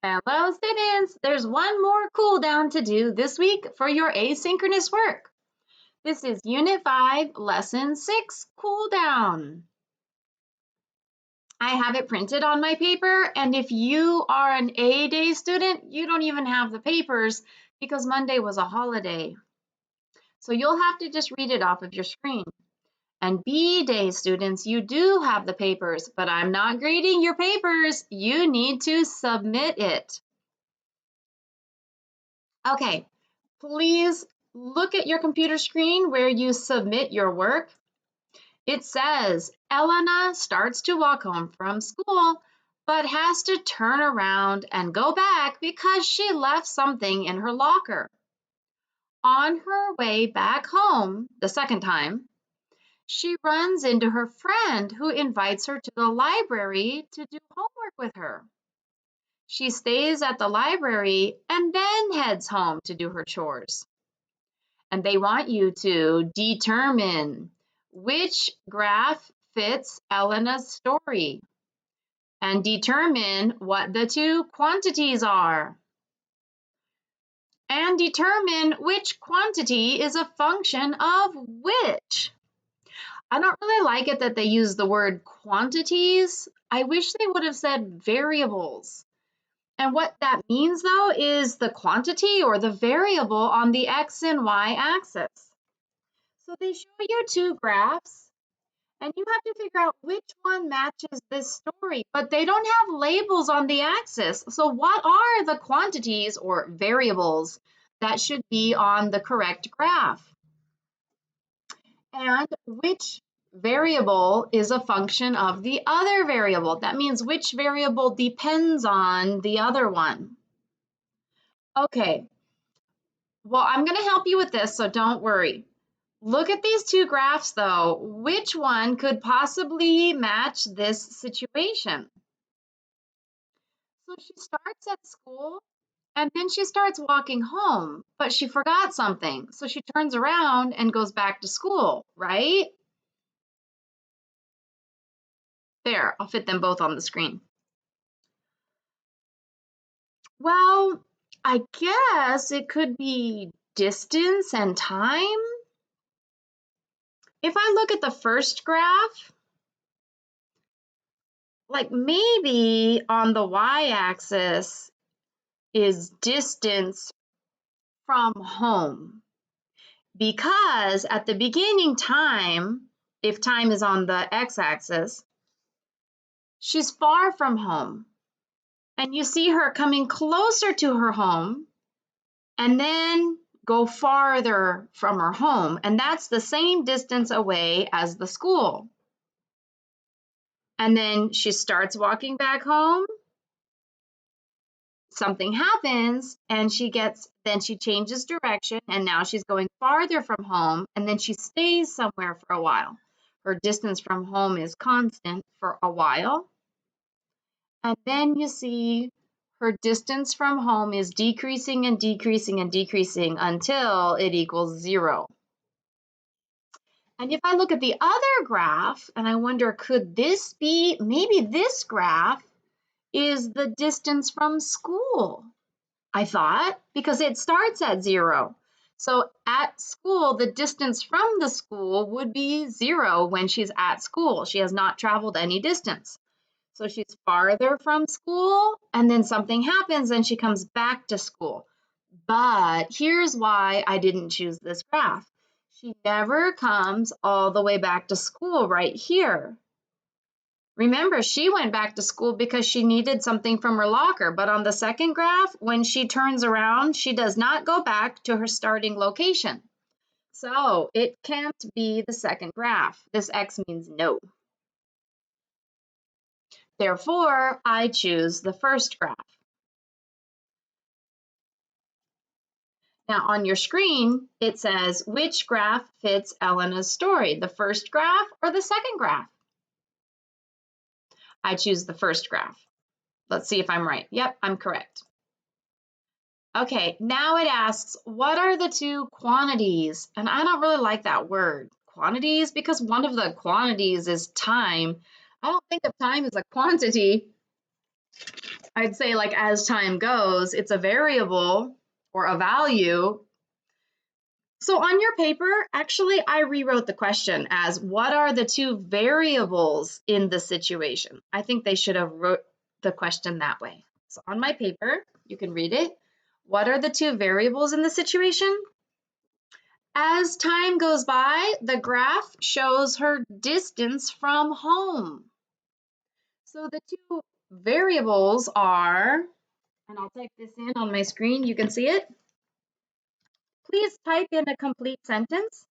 Hello, students! There's one more cool down to do this week for your asynchronous work. This is Unit 5, Lesson 6, Cool Down. I have it printed on my paper, and if you are an A-Day student, you don't even have the papers because Monday was a holiday. So you'll have to just read it off of your screen. And B-Day students, you do have the papers, but I'm not grading your papers. You need to submit it. Okay, please look at your computer screen where you submit your work. It says Elena starts to walk home from school, but has to turn around and go back because she left something in her locker. On her way back home, the second time, she runs into her friend who invites her to the library to do homework with her. She stays at the library and then heads home to do her chores. And they want you to determine which graph fits Elena's story and determine what the two quantities are. And determine which quantity is a function of which. I don't really like it that they use the word quantities. I wish they would have said variables. And what that means, though, is the quantity or the variable on the x and y axis. So they show you two graphs, and you have to figure out which one matches this story, but they don't have labels on the axis. So what are the quantities or variables that should be on the correct graph? And which variable is a function of the other variable? That means which variable depends on the other one. Okay, well, I'm going to help you with this, so don't worry. Look at these two graphs, though. Which one could possibly match this situation? So she starts at school and then she starts walking home, but she forgot something. So she turns around and goes back to school, right? There, I'll fit them both on the screen. Well, I guess it could be distance and time. If I look at the first graph, like maybe on the y-axis is distance from home, because at the beginning time, if time is on the x-axis, she's far from home. And you see her coming closer to her home and then go farther from her home. And that's the same distance away as the school. And then she starts walking back home. Something happens and she changes direction, and now she's going farther from home, and then she stays somewhere for a while. Her distance from home is constant for a while. And then you see her distance from home is decreasing and decreasing and decreasing until it equals 0. And if I look at the other graph and I wonder, could this be, maybe this graph is the distance from school, I thought, because it starts at 0. So at school, the distance from the school would be 0 when she's at school. She has not traveled any distance. So she's farther from school, and then something happens and she comes back to school. But here's why I didn't choose this graph. She never comes all the way back to school right here. Remember, she went back to school because she needed something from her locker, but on the second graph, when she turns around, she does not go back to her starting location. So it can't be the second graph. This X means no. Therefore, I choose the first graph. Now on your screen, it says, which graph fits Elena's story, the first graph or the second graph? I choose the first graph. Let's see if I'm right. Yep, I'm correct. Okay, now it asks, what are the two quantities? And I don't really like that word, quantities, because one of the quantities is time. I don't think of time as a quantity. I'd say like as time goes, it's a variable or a value. So on your paper, actually, I rewrote the question as what are the two variables in the situation? I think they should have wrote the question that way. So on my paper, you can read it. What are the two variables in the situation? As time goes by, the graph shows her distance from home. So the two variables are, and I'll type this in on my screen, you can see it. Please type in a complete sentence.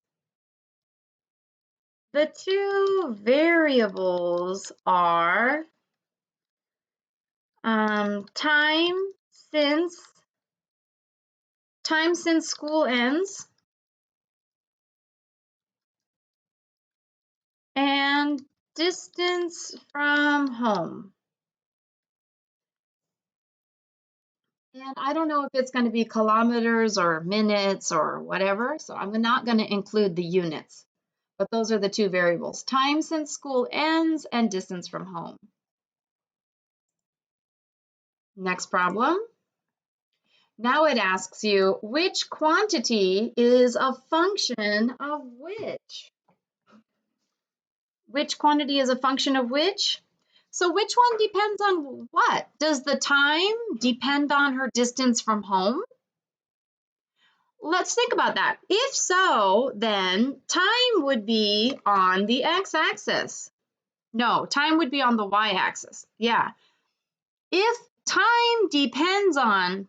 The two variables are time since school ends and distance from home. And I don't know if it's going to be kilometers or minutes or whatever, so I'm not going to include the units. But those are the two variables, time since school ends and distance from home. Next problem. Now it asks you, which quantity is a function of which? Which quantity is a function of which? So which one depends on what? Does the time depend on her distance from home? Let's think about that. If so, then time would be on the x-axis. No, time would be on the y-axis. Yeah. If time depends on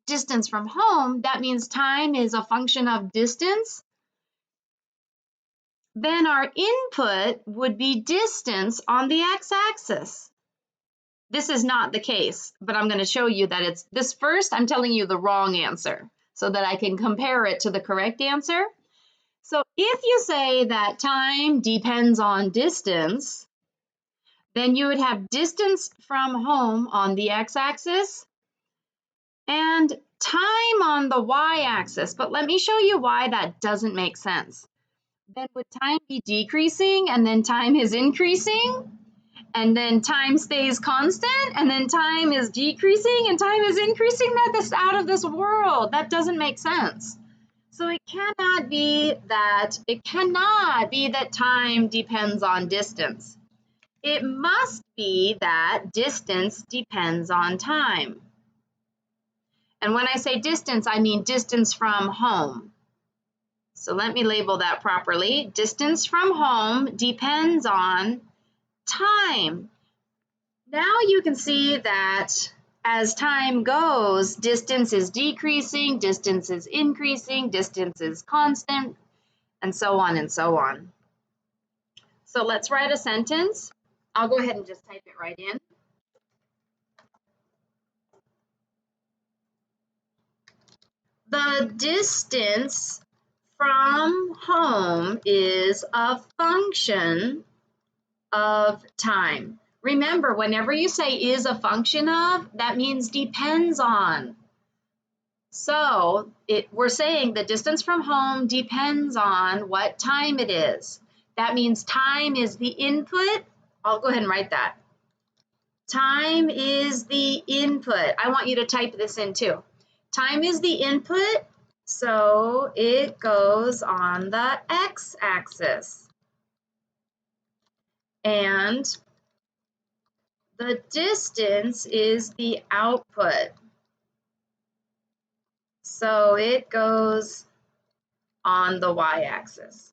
distance from home, that means time is a function of distance. Then our input would be distance on the x-axis. This is not the case, but I'm going to show you that it's this first. I'm telling you the wrong answer so that I can compare it to the correct answer. So if you say that time depends on distance, then you would have distance from home on the x-axis and time on the y-axis. But let me show you why that doesn't make sense. Then would time be decreasing and then time is increasing? And then time stays constant and then time is decreasing and time is increasing? That's out of this world. That doesn't make sense. So it cannot be that time depends on distance. It must be that distance depends on time. And when I say distance, I mean distance from home. So let me label that properly. Distance from home depends on time. Now you can see that as time goes, distance is decreasing, distance is increasing, distance is constant, and so on and so on. So let's write a sentence. I'll go ahead and just type it right in. The distance from home is a function of time. Remember, whenever you say is a function of, that means depends on. So we're saying the distance from home depends on what time it is. That means time is the input. I'll go ahead and write that. Time is the input. I want you to type this in too. Time is the input, so it goes on the x-axis. And the distance is the output, so it goes on the y-axis.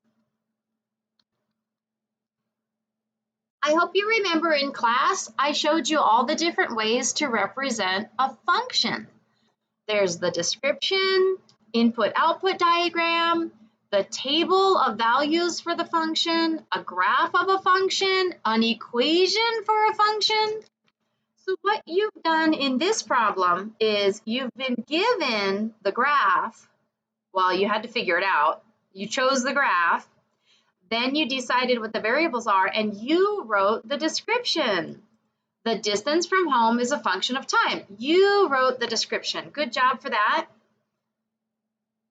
I hope you remember in class, I showed you all the different ways to represent a function. There's the description, input-output diagram, the table of values for the function, a graph of a function, an equation for a function. So what you've done in this problem is you've been given the graph. Well, you had to figure it out. You chose the graph. Then you decided what the variables are, and you wrote the description. The distance from home is a function of time. You wrote the description. Good job for that.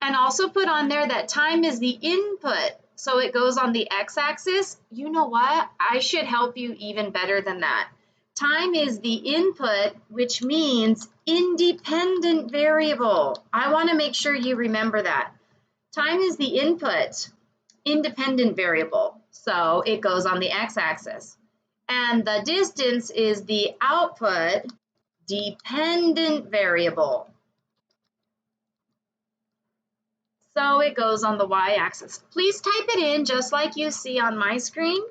And also put on there that time is the input, so it goes on the x-axis. You know what? I should help you even better than that. Time is the input, which means independent variable. I want to make sure you remember that. Time is the input, independent variable. So it goes on the x-axis. And the distance is the output, dependent variable. So it goes on the y-axis. Please type it in just like you see on my screen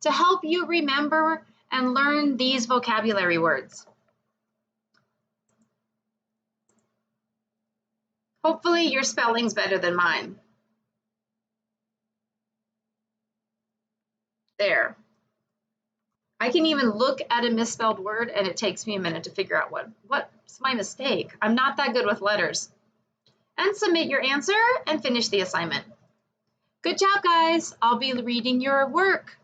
to help you remember and learn these vocabulary words. Hopefully your spelling's better than mine. There. I can even look at a misspelled word and it takes me a minute to figure out what's my mistake. I'm not that good with letters. And submit your answer and finish the assignment. Good job, guys. I'll be reading your work